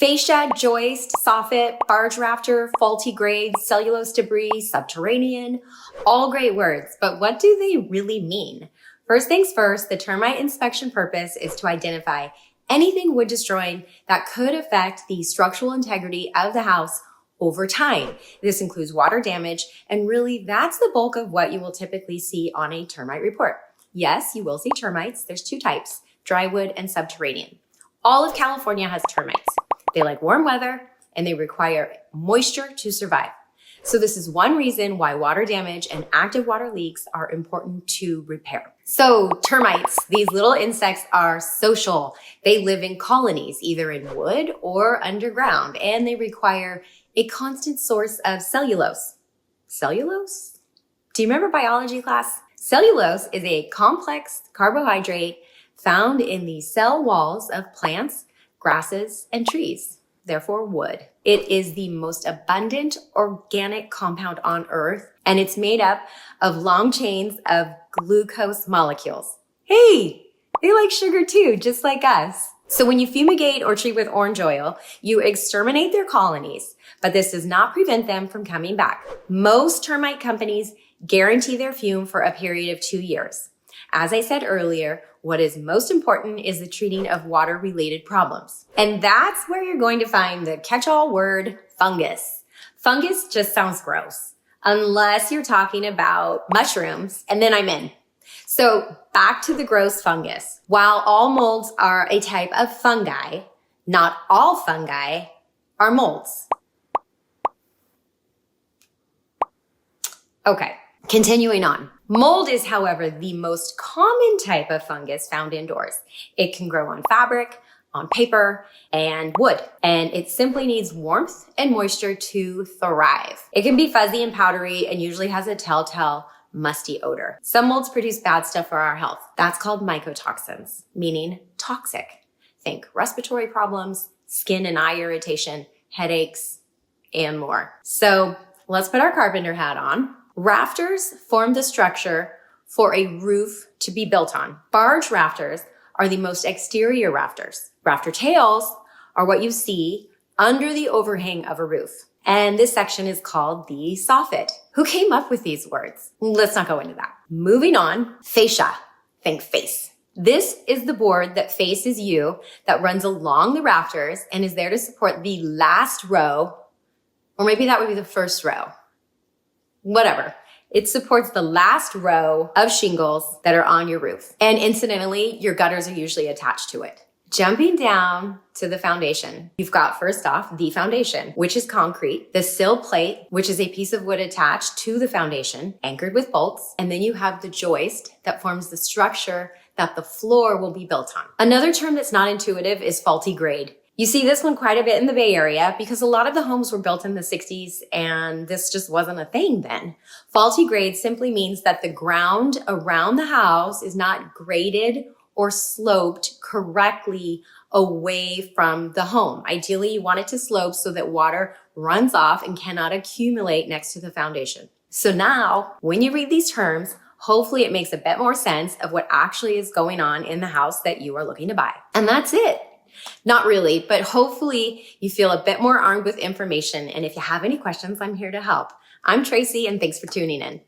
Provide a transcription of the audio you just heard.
Fascia, joist, soffit, barge rafter, faulty grade, cellulose debris, subterranean, all great words, but what do they really mean? First things first, the termite inspection purpose is to identify anything wood destroying that could affect the structural integrity of the house over time. This includes water damage, and really that's the bulk of what you will typically see on a termite report. Yes, you will see termites. There's two types, drywood and subterranean. All of California has termites. They like warm weather and they require moisture to survive. So this is one reason why water damage and active water leaks are important to repair. So termites, these little insects are social. They live in colonies, either in wood or underground, and they require a constant source of cellulose. Cellulose? Do you remember biology class? Cellulose is a complex carbohydrate found in the cell walls of plants, grasses, and trees, therefore wood. It is the most abundant organic compound on Earth, and it's made up of long chains of glucose molecules. Hey, they like sugar too, just like us. So when you fumigate or treat with orange oil, you exterminate their colonies, but this does not prevent them from coming back. Most termite companies guarantee their fume for a period of 2 years. As I said earlier, what is most important is the treating of water-related problems. And that's where you're going to find the catch-all word, fungus. Fungus just sounds gross, unless you're talking about mushrooms, and then I'm in. So back to the gross fungus. While all molds are a type of fungi, not all fungi are molds. Okay, continuing on. Mold is, however, the most common type of fungus found indoors. It can grow on fabric, on paper, and wood, and it simply needs warmth and moisture to thrive. It can be fuzzy and powdery and usually has a telltale musty odor. Some molds produce bad stuff for our health. That's called mycotoxins, meaning toxic. Think respiratory problems, skin and eye irritation, headaches, and more. So let's put our carpenter hat on. Rafters form the structure for a roof to be built on. Barge rafters are the most exterior rafters. Rafter tails are what you see under the overhang of a roof. And this section is called the soffit. Who came up with these words? Let's not go into that. Moving on, fascia. Think face. This is the board that faces you that runs along the rafters and is there to support the last row, or maybe that would be the first row. Whatever. It supports the last row of shingles that are on your roof. And incidentally, your gutters are usually attached to it. Jumping down to the foundation, you've got first off the foundation, which is concrete, the sill plate, which is a piece of wood attached to the foundation, anchored with bolts, and then you have the joist that forms the structure that the floor will be built on. Another term that's not intuitive is faulty grade. You see this one quite a bit in the Bay Area because a lot of the homes were built in the 60s and this just wasn't a thing then. Faulty grade simply means that the ground around the house is not graded or sloped correctly away from the home. Ideally, you want it to slope so that water runs off and cannot accumulate next to the foundation. So now, when you read these terms, hopefully it makes a bit more sense of what actually is going on in the house that you are looking to buy. And that's it. Not really, but hopefully you feel a bit more armed with information. And if you have any questions, I'm here to help. I'm Tracy, and thanks for tuning in.